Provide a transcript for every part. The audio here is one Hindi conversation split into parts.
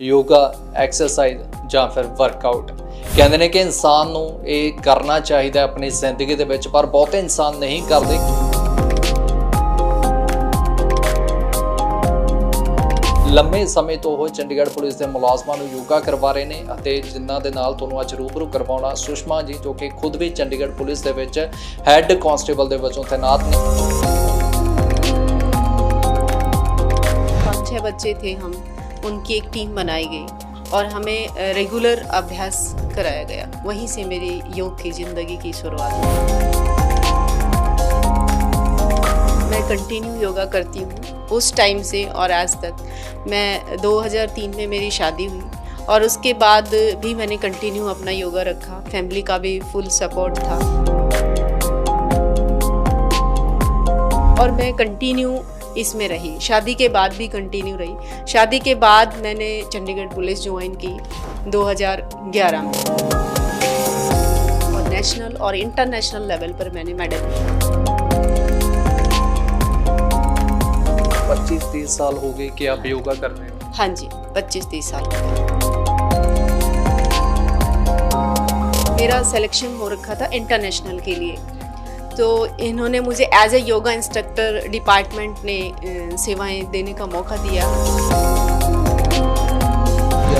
योगा एक्सरसाइज ਜਾਂ ਫਿਰ ਵਰਕਆਊਟ ਕਹਿੰਦੇ ਨੇ ਕਿ ਇਨਸਾਨ ਨੂੰ ਇਹ ਕਰਨਾ ਚਾਹੀਦਾ ਆਪਣੀ ਜ਼ਿੰਦਗੀ ਦੇ ਵਿੱਚ, ਪਰ ਬਹੁਤੇ ਇਨਸਾਨ ਨਹੀਂ ਕਰਦੇ। ਲੰਮੇ ਸਮੇਂ ਤੋਂ ਉਹ ਚੰਡੀਗੜ੍ਹ ਪੁਲਿਸ ਦੇ ਮੁਲਾਜ਼ਮਾਂ ਨੂੰ ਯੋਗਾ ਕਰਵਾ ਰਹੇ ਨੇ ਅਤੇ ਜਿਨ੍ਹਾਂ ਦੇ ਨਾਲ ਤੁਹਾਨੂੰ ਅੱਜ ਰੂਬਰੂ ਕਰਵਾਉਣਾ ਸੁਸ਼ਮਾ ਜੀ, ਜੋ ਕਿ ਖੁਦ ਵੀ ਚੰਡੀਗੜ੍ਹ ਪੁਲਿਸ ਦੇ ਵਿੱਚ ਹੈੱਡ ਕਾਂਸਟੇਬਲ ਦੇ ਵਜੋਂ ਤੈਨਾਤ ਨੇ। 5-6 बच्चे थे हम, उनकी एक टीम बनाई गई और हमें रेगुलर अभ्यास कराया गया। वहीं से मेरी योग की ज़िंदगी की शुरुआत हुई। मैं कंटिन्यू योगा करती हूँ उस टाइम से और आज तक। मैं 2003 में मेरी शादी हुई और उसके बाद भी मैंने कंटिन्यू अपना योगा रखा। फैमिली का भी फुल सपोर्ट था और मैं कंटिन्यू इसमें रही। शादी के बाद भी कंटिन्यू रही। शादी के बाद मैंने चंडीगढ़ पुलिस ज्वाइन की 2011 में और नेशनल और इंटरनेशनल लेवल पर मैंने मेडल लिया। 25-30 साल हो गए कि आप योगा कर रहे हो? हाँ जी, 25-30 साल। मेरा सिलेक्शन हो रखा था इंटरनेशनल के लिए, तो इन्होंने मुझे as a yoga instructor department ने सेवाएं देने का मौका दिया।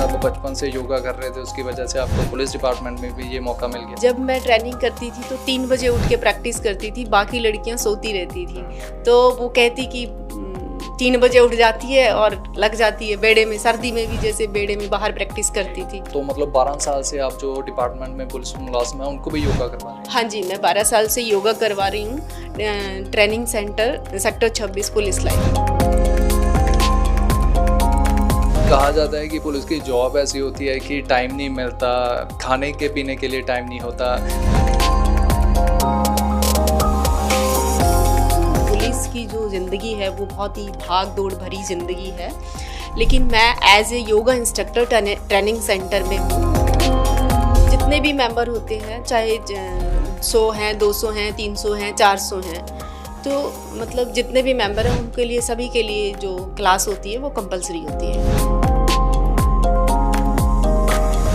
आप बचपन से योगा कर रहे थे, उसकी वजह से आपको पुलिस डिपार्टमेंट में भी ये मौका मिल गया? जब मैं ट्रेनिंग करती थी तो 3 बजे उठ के प्रैक्टिस करती थी, बाकी लड़कियां सोती रहती थी। तो वो कहती कि 3 बजे उठ जाती है और लग जाती है बेड़े में। सर्दी में भी जैसे बेड़े में बाहर प्रैक्टिस करती थी। तो मतलब 12 साल से आप जो डिपार्टमेंट में पुलिस मुलाजिम है उनको भी योगा करवा रहे हैं? हाँ जी, मैं 12 साल से योगा करवा रही हूँ। Training centre sector 26 police line. कहा जाता है कि पुलिस की जॉब ऐसी होती है कि टाइम नहीं मिलता, खाने के पीने के लिए टाइम नहीं होता। पुलिस की जो ज़िंदगी है वो बहुत ही भाग दौड़ भरी ज़िंदगी है, लेकिन मैं as a yoga instructor training centre में हूँ। जितने भी मेंबर होते हैं, चाहे 100 हैं, 200 हैं, 300 हैं, 400 हैं, तो मतलब जितने भी मेंबर हैं उनके लिए, सभी के लिए जो क्लास होती है वो कंपलसरी होती है।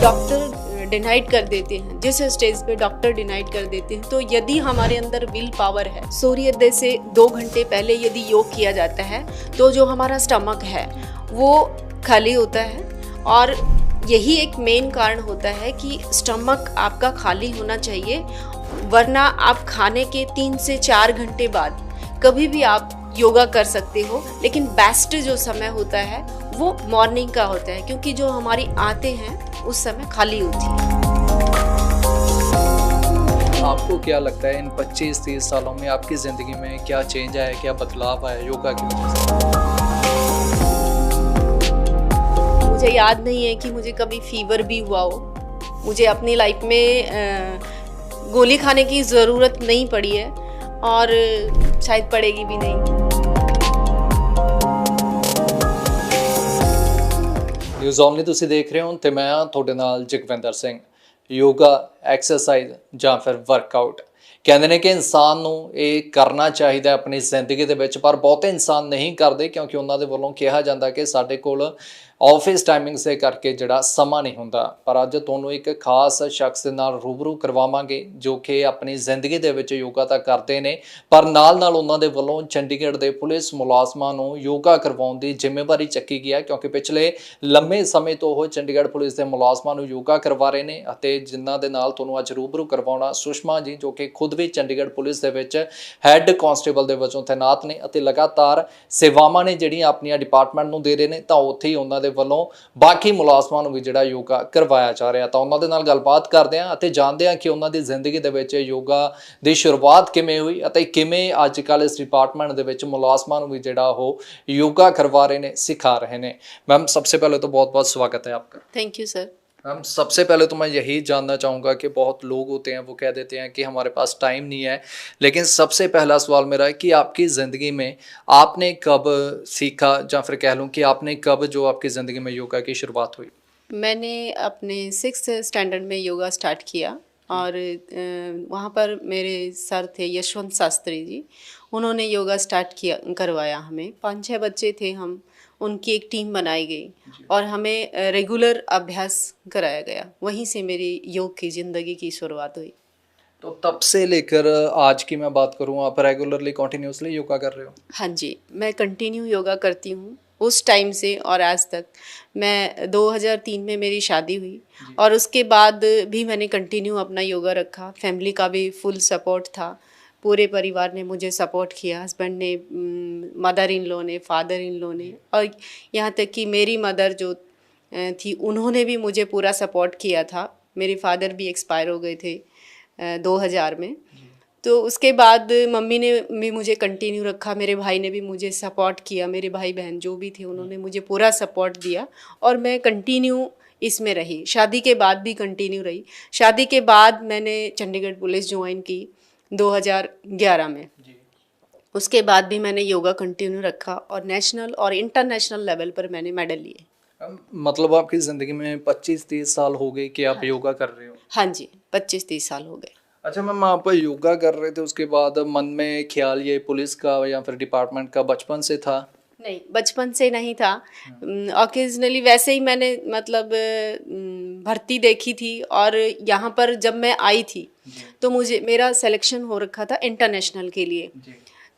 डॉक्टर डिनाइड कर देते हैं, जिस स्टेज पे डॉक्टर डिनाइड कर देते हैं, तो यदि हमारे अंदर विल पावर है, सूर्योदय से 2 घंटे पहले यदि योग किया जाता है तो जो हमारा स्टमक है वो खाली होता है। और यही एक मेन कारण होता है कि स्टमक आपका खाली होना चाहिए, वरना आप खाने के 3 से 4 घंटे बाद कभी भी आप योगा कर सकते हो। लेकिन बेस्ट जो समय होता है वो मॉर्निंग का होता है, क्योंकि जो हमारी आंतें हैं उस समय खाली होती है। आपको क्या लगता है इन 25-30 सालों में आपकी ज़िंदगी में क्या चेंज आया, क्या बदलाव आया योगा की वजह से? मुझे याद नहीं है कि मुझे कभी फीवर भी हुआ हो। मुझे अपनी लाइफ में गोली खाने की ज़रूरत नहीं पड़ी है और शायद पड़ेगी भी नहीं। ਨਿਊਜ਼ ਓਨਲੀ ਤੁਸੀਂ ਦੇਖ ਰਹੇ ਹੋ ਤੇ ਮੈਂ ਹਾਂ ਤੁਹਾਡੇ ਨਾਲ ਜਗਵਿੰਦਰ ਸਿੰਘ। ਯੋਗਾ ਐਕਸਰਸਾਈਜ਼ ਜਾਂ ਫਿਰ ਵਰਕਆਊਟ ਕਹਿੰਦੇ ਨੇ ਕਿ ਇਨਸਾਨ ਨੂੰ ਇਹ ਕਰਨਾ ਚਾਹੀਦਾ ਆਪਣੀ ਜ਼ਿੰਦਗੀ ਦੇ ਵਿੱਚ, ਪਰ ਬਹੁਤੇ ਇਨਸਾਨ ਨਹੀਂ ਕਰਦੇ ਕਿਉਂਕਿ ਉਹਨਾਂ ਦੇ ਵੱਲੋਂ ਕਿਹਾ ਜਾਂਦਾ ਕਿ ਸਾਡੇ ਕੋਲ ਆਫਿਸ ਟਾਈਮਿੰਗਸ ਦੇ ਕਰਕੇ ਜਿਹੜਾ ਸਮਾਂ ਨਹੀਂ ਹੁੰਦਾ। ਪਰ ਅੱਜ ਤੁਹਾਨੂੰ ਇੱਕ ਖਾਸ ਸ਼ਖਸ ਦੇ ਨਾਲ ਰੂਬਰੂ ਕਰਵਾਵਾਂਗੇ ਜੋ ਕਿ ਆਪਣੀ ਜ਼ਿੰਦਗੀ ਦੇ ਵਿੱਚ ਯੋਗਾ ਤਾਂ ਕਰਦੇ ਨੇ, ਪਰ ਨਾਲ ਉਹਨਾਂ ਦੇ ਵੱਲੋਂ ਚੰਡੀਗੜ੍ਹ ਦੇ ਪੁਲਿਸ ਮੁਲਾਜ਼ਮਾਂ ਨੂੰ ਯੋਗਾ ਕਰਵਾਉਣ ਦੀ ਜ਼ਿੰਮੇਵਾਰੀ ਚੱਕੀ ਗਈ ਹੈ, ਕਿਉਂਕਿ ਪਿਛਲੇ ਲੰਮੇ ਸਮੇਂ ਤੋਂ ਉਹ ਚੰਡੀਗੜ੍ਹ ਪੁਲਿਸ ਦੇ ਮੁਲਾਜ਼ਮਾਂ ਨੂੰ ਯੋਗਾ ਕਰਵਾ ਰਹੇ ਨੇ ਅਤੇ ਜਿਨ੍ਹਾਂ ਦੇ ਨਾਲ ਤੁਹਾਨੂੰ ਅੱਜ ਰੂਬਰੂ ਕਰਵਾਉਣਾ ਸੁਸ਼ਮਾ ਜੀ, ਜੋ ਕਿ ਖੁਦ ਵੀ ਚੰਡੀਗੜ੍ਹ ਪੁਲਿਸ ਦੇ ਵਿੱਚ ਹੈੱਡ ਕਾਂਸਟੇਬਲ ਦੇ ਵਜੋਂ ਤੈਨਾਤ ਨੇ ਅਤੇ ਲਗਾਤਾਰ ਸੇਵਾਵਾਂ ਨੇ ਜਿਹੜੀਆਂ ਆਪਣੀਆਂ ਡਿਪਾਰਟਮੈਂਟ ਨੂੰ ਦੇ ਰਹੇ ਨੇ, ਤਾਂ ਉੱਥੇ ਹੀ ਉਹਨਾਂ ਦੇ ਵੱਲੋਂ ਬਾਕੀ ਮੁਲਾਜ਼ਮਾਂ ਨੂੰ ਵੀ ਜਿਹੜਾ ਯੋਗਾ ਕਰਵਾਇਆ ਜਾ ਰਿਹਾ। ਤਾਂ ਉਹਨਾਂ ਦੇ ਨਾਲ ਗੱਲਬਾਤ ਕਰਦੇ ਹਾਂ ਅਤੇ ਜਾਣਦੇ ਹਾਂ ਕਿ ਉਹਨਾਂ ਦੀ ਜ਼ਿੰਦਗੀ ਦੇ ਵਿੱਚ ਯੋਗਾ ਦੀ ਸ਼ੁਰੂਆਤ ਕਿਵੇਂ ਹੋਈ ਅਤੇ ਕਿਵੇਂ ਅੱਜ ਕੱਲ੍ਹ ਇਸ ਡਿਪਾਰਟਮੈਂਟ ਦੇ ਵਿੱਚ ਮੁਲਾਜ਼ਮਾਂ ਨੂੰ ਵੀ ਜਿਹੜਾ ਉਹ योगा करवा रहे हैं, सिखा रहे हैं। मैम, सबसे पहले तो बहुत बहुत स्वागत है आपका। Thank you sir. मैम, सबसे पहले तो मैं यही जानना चाहूँगा कि बहुत लोग होते हैं वो कह देते हैं कि हमारे पास टाइम नहीं है, लेकिन सबसे पहला सवाल मेरा है कि आपकी ज़िंदगी में आपने कब सीखा, या फिर कह लूँ कि आपने कब जो आपकी ज़िंदगी में योगा की शुरुआत हुई? मैंने अपने 6th स्टैंडर्ड में योगा स्टार्ट किया और वहाँ पर मेरे सर थे यशवंत शास्त्री जी, उन्होंने योगा स्टार्ट किया, करवाया हमें। 5-6 बच्चे थे हम, उनकी एक टीम बनाई गई और हमें रेगुलर अभ्यास कराया गया। वहीं से मेरी योग की ज़िंदगी की शुरुआत हुई। तो तब से लेकर आज की मैं बात करूँ, आप रेगुलरली कंटिन्यूअसली योगा कर रहे हो? हाँ जी, मैं कंटिन्यू योगा करती हूँ उस टाइम से और आज तक। मैं 2003 में मेरी शादी हुई और उसके बाद भी मैंने कंटिन्यू अपना योगा रखा। फैमिली का भी फुल सपोर्ट था, पूरे परिवार ने मुझे सपोर्ट किया, हस्बैंड ने, मदर इन लॉ ने, फादर इन लॉ ने, और यहाँ तक कि मेरी मदर जो थी उन्होंने भी मुझे पूरा सपोर्ट किया था। मेरे फादर भी एक्सपायर हो गए थे 2000 में। तो उसके बाद मम्मी ने भी मुझे कंटिन्यू रखा, मेरे भाई ने भी मुझे सपोर्ट किया, मेरे भाई बहन जो भी थे उन्होंने मुझे पूरा सपोर्ट दिया और मैं कंटिन्यू इसमें रही। शादी के बाद भी कंटिन्यू रही। शादी के बाद मैंने चंडीगढ़ पुलिस ज्वाइन की 2011 में। उसके बाद भी मैंने योगा कंटिन्यू रखा और नेशनल और इंटरनेशनल लेवल पर मैंने मेडल लिए। मतलब आपकी ज़िंदगी में 25-30 साल हो गए कि आप योगा कर रहे हो? हाँ जी, 25-30 साल हो गए। अच्छा मैम, आप योगा कर रहे थे, उसके बाद मन में ख्याल ये पुलिस का या फिर डिपार्टमेंट का बचपन से था? नहीं, बचपन से नहीं था। ऑकेजनली वैसे ही मैंने मतलब भर्ती देखी थी और यहाँ पर जब मैं आई थी तो मुझे मेरा सिलेक्शन हो रखा था इंटरनेशनल के लिए।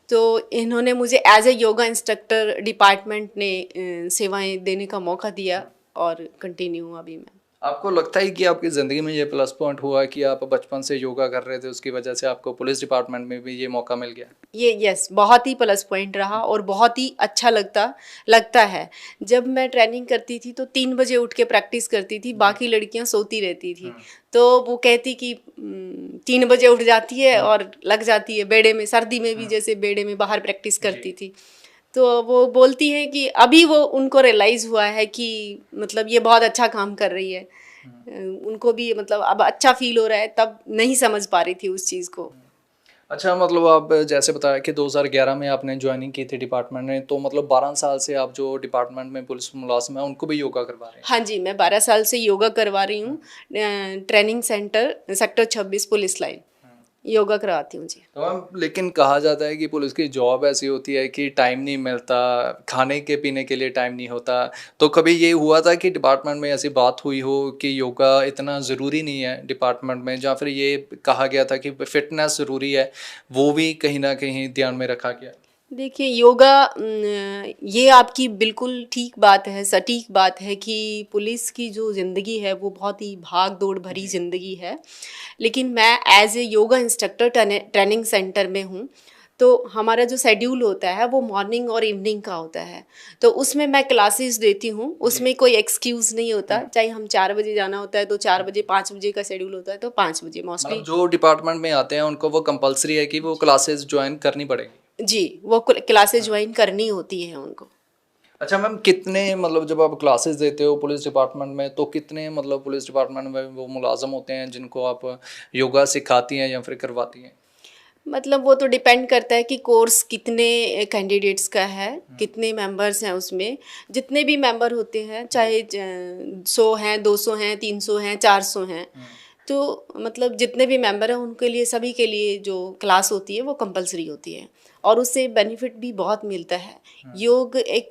तो इन्होंने मुझे as a yoga instructor department ने सेवाएं देने का मौका दिया और कंटिन्यू अभी मैं। आपको लगता है कि आपकी ज़िंदगी में ये प्लस पॉइंट हुआ कि आप बचपन से योगा कर रहे थे, उसकी वजह से आपको पुलिस डिपार्टमेंट में भी ये मौका मिल गया? ये यस, बहुत ही प्लस पॉइंट रहा और बहुत ही अच्छा लगता है। जब मैं ट्रेनिंग करती थी तो 3 बजे उठ के प्रैक्टिस करती थी, बाकी लड़कियां सोती रहती थी। तो वो कहती कि 3 बजे उठ जाती है और लग जाती है बेड़े में, सर्दी में भी जैसे बेड़े में बाहर प्रैक्टिस करती थी। तो वो बोलती हैं कि अभी वो उनको रियलाइज़ हुआ है कि मतलब ये बहुत अच्छा काम कर रही है। उनको भी मतलब अब अच्छा फील हो रहा है, तब नहीं समझ पा रही थी उस चीज़ को। अच्छा, मतलब आप जैसे बताया कि 2011 में आपने ज्वाइनिंग की थी डिपार्टमेंट में, तो मतलब 12 साल से आप जो डिपार्टमेंट में पुलिस मुलाजिम है उनको भी योगा करवा रहे हैं? हाँ जी, मैं 12 साल से योगा करवा रही हूँ। Training centre sector 26 police line yoga करवाती हूँ जी। तो मैम, लेकिन कहा जाता है कि पुलिस की जॉब ऐसी होती है कि टाइम नहीं मिलता, खाने के पीने के लिए टाइम नहीं होता। तो कभी ये हुआ था कि डिपार्टमेंट में ऐसी बात हुई हो कि योगा इतना ज़रूरी नहीं है डिपार्टमेंट में, या फिर ये कहा गया था कि फिटनेस ज़रूरी है, वो भी कहीं ना कहीं ध्यान में रखा गया? देखिए, योगा ये आपकी बिल्कुल ठीक बात है, सटीक बात है कि पुलिस की जो ज़िंदगी है वो बहुत ही भाग दौड़ भरी ज़िंदगी है। लेकिन मैं as a yoga instructor training centre में हूँ, तो हमारा जो शेड्यूल होता है वो मॉर्निंग और इवनिंग का होता है। तो उसमें मैं क्लासेस देती हूँ, उसमें कोई एक्सक्यूज़ नहीं होता। चाहे हम 4 बजे जाना होता है तो 4 बजे, 5 बजे का शेड्यूल होता है तो 5 बजे मोस्टली। मतलब जो डिपार्टमेंट में आते हैं उनको वो कंपलसरी है कि वो क्लासेस ज्वाइन करनी पड़ेगी? जी, वो क्लासेस ज्वाइन करनी होती है उनको। अच्छा मैम, कितने मतलब जब आप क्लासेस देते हो पुलिस डिपार्टमेंट में, तो कितने मतलब पुलिस डिपार्टमेंट में वो मुलाजम होते हैं जिनको आप योगा सिखाती हैं या फिर करवाती हैं? मतलब वो तो डिपेंड करता है कि कोर्स कितने कैंडिडेट्स का है, कितने मेंबर्स हैं उसमें। जितने भी मेंबर होते हैं, चाहे 100 हैं, 200 हैं, 300 हैं, 400 हैं, तो मतलब जितने भी मेंबर हैं उनके लिए, सभी के लिए जो क्लास होती है वो कंपलसरी होती है और उससे बेनिफिट भी बहुत मिलता है। योग एक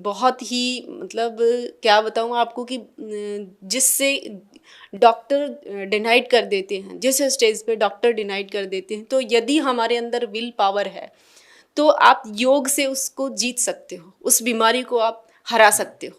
बहुत ही मतलब क्या बताऊँ आपको कि जिससे डॉक्टर डिनाइड कर देते हैं, जिस स्टेज पे डॉक्टर डिनाइड कर देते हैं, तो यदि हमारे अंदर विल पावर है तो आप योग से उसको जीत सकते हो, उस बीमारी को आप हरा सकते हो।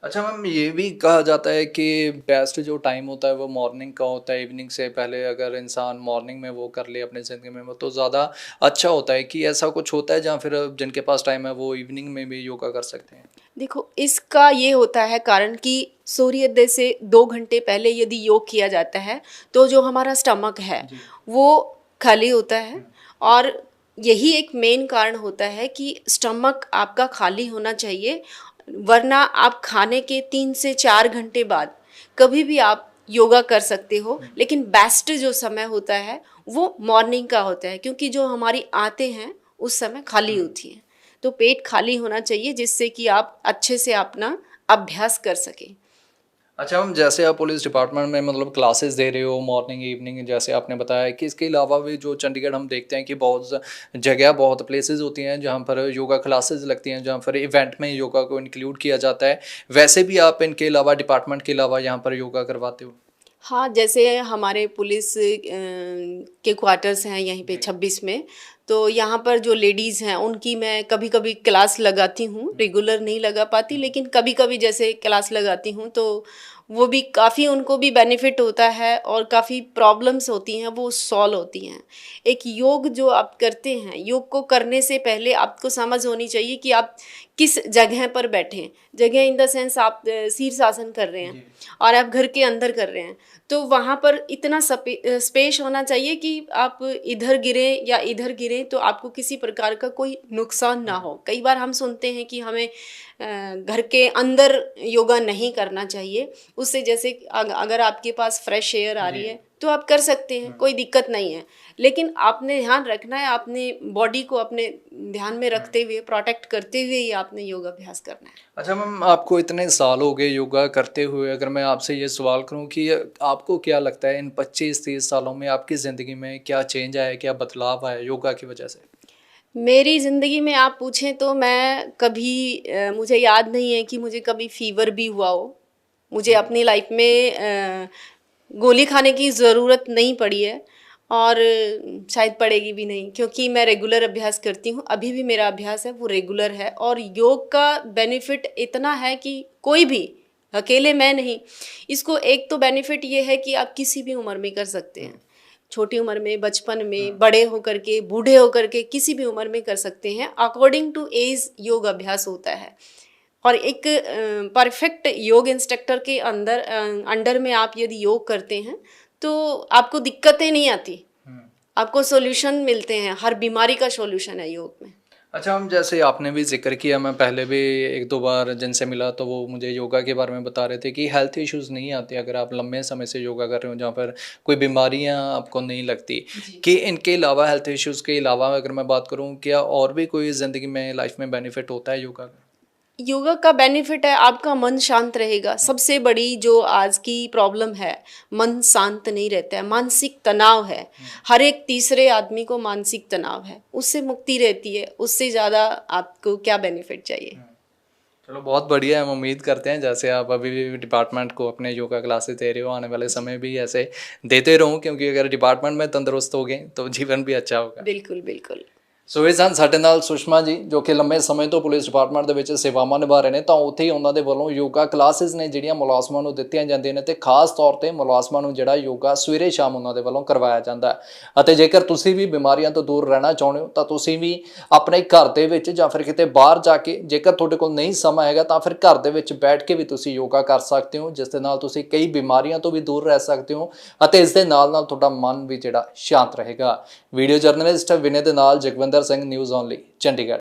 अच्छा मैम, ये भी कहा जाता है कि बेस्ट जो टाइम होता है वो मॉर्निंग का होता है। इवनिंग से पहले अगर इंसान मॉर्निंग में वो कर ले अपने ज़िंदगी में, वो तो ज़्यादा अच्छा होता है। कि ऐसा कुछ होता है जहाँ फिर जिनके पास टाइम है वो इवनिंग में भी योगा कर सकते हैं? देखो, इसका ये होता है कारण कि सूर्योदय से 2 घंटे पहले यदि योग किया जाता है तो जो हमारा स्टमक है वो खाली होता है और यही एक मेन कारण होता है कि स्टमक आपका खाली होना चाहिए। वरना आप खाने के 3 से 4 घंटे बाद कभी भी आप योगा कर सकते हो, लेकिन बेस्ट जो समय होता है वो मॉर्निंग का होता है, क्योंकि जो हमारी आंतें हैं उस समय खाली होती हैं। तो पेट खाली होना चाहिए जिससे कि आप अच्छे से अपना अभ्यास कर सकें। अच्छा मैम, जैसे आप पुलिस डिपार्टमेंट में मतलब क्लासेस दे रहे हो मॉर्निंग इवनिंग, जैसे आपने बताया कि इसके अलावा भी जो चंडीगढ़ हम देखते हैं कि बहुत जगह बहुत प्लेसेस होती हैं जहाँ पर योगा क्लासेस लगती हैं, जहाँ पर इवेंट में योगा को इंक्लूड किया जाता है। वैसे भी आप इनके अलावा डिपार्टमेंट के अलावा यहाँ पर योगा करवाते हो? हाँ, जैसे हमारे पुलिस के क्वार्टर्स हैं यहीं पे 26 में, तो यहाँ पर जो लेडीज़ हैं उनकी मैं कभी कभी क्लास लगाती हूँ, रेगुलर नहीं लगा पाती लेकिन कभी कभी जैसे क्लास लगाती हूँ तो वो भी काफ़ी उनको भी बेनिफिट होता है और काफ़ी प्रॉब्लम्स होती हैं वो सॉल्व होती हैं। एक योग जो आप करते हैं, योग को करने से पहले आपको समझ होनी चाहिए कि आप किस जगह पर बैठे, जगह इन द सेंस आप शीर्षासन कर रहे हैं और आप घर के अंदर कर रहे हैं, तो वहाँ पर इतना स्पेस होना चाहिए कि आप इधर गिरें या इधर गिरें तो आपको किसी प्रकार का कोई नुकसान ना हो। कई बार हम सुनते हैं कि हमें घर के अंदर योगा नहीं करना चाहिए, उससे जैसे अगर आपके पास फ्रेश एयर आ रही है तो आप कर सकते हैं, कोई दिक्कत नहीं है, लेकिन आपने ध्यान रखना है, आपने बॉडी को अपने ध्यान में रखते हुए प्रोटेक्ट करते हुए ही आपने योगा अभ्यास करना है। अच्छा मैम, आपको इतने साल हो गए योगा करते हुए, अगर मैं आपसे ये सवाल करूं कि आपको क्या लगता है इन 25-30 सालों में आपकी ज़िंदगी में क्या चेंज आया, क्या बदलाव आया योगा की वजह से? मेरी ज़िंदगी में आप पूछें तो मैं कभी मुझे याद नहीं है कि मुझे कभी फीवर भी हुआ हो। मुझे अपनी लाइफ में गोली खाने की ज़रूरत नहीं पड़ी है और शायद पड़ेगी भी नहीं, क्योंकि मैं रेगुलर अभ्यास करती हूँ। अभी भी मेरा अभ्यास है वो रेगुलर है और योग का बेनिफिट इतना है कि कोई भी, अकेले मैं नहीं, इसको एक तो बेनिफिट ये है कि आप किसी भी उम्र में कर सकते हैं, छोटी उम्र में, बचपन में, बड़े होकर के, बूढ़े होकर के, किसी भी उम्र में कर सकते हैं। अकॉर्डिंग टू एज योग अभ्यास होता है और एक परफेक्ट योग इंस्ट्रक्टर के अंडर में आप यदि योग करते हैं तो आपको दिक्कतें नहीं आती, आपको सॉल्यूशन मिलते हैं, हर बीमारी का सॉल्यूशन है योग में। अच्छा हम, जैसे आपने भी जिक्र किया, मैं पहले भी एक दो बार जिनसे मिला तो वो मुझे योगा के बारे में बता रहे थे कि हेल्थ इश्यूज़ नहीं आते अगर आप लंबे समय से योगा कर रहे हो, जहाँ पर कोई बीमारियाँ आपको नहीं लगती। कि इनके अलावा, हेल्थ इश्यूज़ के अलावा अगर मैं बात करूँ, क्या और भी कोई ज़िंदगी में लाइफ में बेनिफिट होता है योगा का? योगा का बेनिफिट है आपका मन शांत रहेगा। सबसे बड़ी जो आज की प्रॉब्लम है, मन शांत नहीं रहता है, मानसिक तनाव है। हर एक तीसरे आदमी को मानसिक तनाव है, उससे मुक्ति रहती है। उससे ज़्यादा आपको क्या बेनिफिट चाहिए। चलो बहुत बढ़िया है, हम उम्मीद करते हैं जैसे आप अभी भी डिपार्टमेंट को अपने योगा क्लासेस दे रहे हो, आने वाले समय भी ऐसे देते रहो, क्योंकि अगर डिपार्टमेंट में तंदुरुस्त हो गए तो जीवन भी अच्छा होगा। बिल्कुल बिल्कुल। ਸੋ ਇਹ ਸਨ ਸਾਡੇ ਨਾਲ ਸੁਸ਼ਮਾ ਜੀ, ਜੋ ਕਿ ਲੰਮੇ ਸਮੇਂ ਤੋਂ ਪੁਲਿਸ ਡਿਪਾਰਟਮੈਂਟ ਦੇ ਵਿੱਚ ਸੇਵਾਵਾਂ ਨਿਭਾ ਰਹੇ ਨੇ। ਤਾਂ ਉੱਥੇ ਹੀ ਉਹਨਾਂ ਦੇ ਵੱਲੋਂ ਯੋਗਾ ਕਲਾਸਿਸ ਨੇ ਜਿਹੜੀਆਂ ਮੁਲਾਜ਼ਮਾਂ ਨੂੰ ਦਿੱਤੀਆਂ ਜਾਂਦੀਆਂ ਨੇ, ਤੇ ਖਾਸ ਤੌਰ ਤੇ ਮੁਲਾਜ਼ਮਾਂ ਨੂੰ ਜਿਹੜਾ ਯੋਗਾ ਸਵੇਰੇ ਸ਼ਾਮ ਉਹਨਾਂ ਦੇ ਵੱਲੋਂ ਕਰਵਾਇਆ ਜਾਂਦਾ ਹੈ। ਅਤੇ ਜੇਕਰ ਤੁਸੀਂ ਵੀ ਬਿਮਾਰੀਆਂ ਤੋਂ ਦੂਰ ਰਹਿਣਾ ਚਾਹੁੰਦੇ ਹੋ ਤਾਂ ਤੁਸੀਂ ਵੀ ਆਪਣੇ ਘਰ ਦੇ ਵਿੱਚ ਜਾਂ ਫਿਰ ਕਿਤੇ ਬਾਹਰ ਜਾ ਕੇ, ਜੇਕਰ ਤੁਹਾਡੇ ਕੋਲ ਨਹੀਂ ਸਮਾਂ ਹੈਗਾ ਤਾਂ ਫਿਰ ਘਰ ਦੇ ਵਿੱਚ ਬੈਠ ਕੇ ਵੀ ਤੁਸੀਂ ਯੋਗਾ ਕਰ ਸਕਦੇ ਹੋ, ਜਿਸ ਦੇ ਨਾਲ ਤੁਸੀਂ ਕਈ ਬਿਮਾਰੀਆਂ ਤੋਂ ਵੀ ਦੂਰ ਰਹਿ ਸਕਦੇ ਹੋ ਅਤੇ ਇਸ ਦੇ ਨਾਲ ਨਾਲ ਤੁਹਾਡਾ ਮਨ ਵੀ ਜਿਹੜਾ ਸ਼ਾਂਤ ਰਹੇਗਾ। ਵੀਡੀਓ ਜਰਨਲਿਸਟ ਵਿਨੇ ਦੇ ਨਾਲ ਜਗਵਿੰਦਰ ਸਿੰਘ, ਨਿਊਜ਼ ਓਨਲੀ, ਚੰਡੀਗੜ੍ਹ।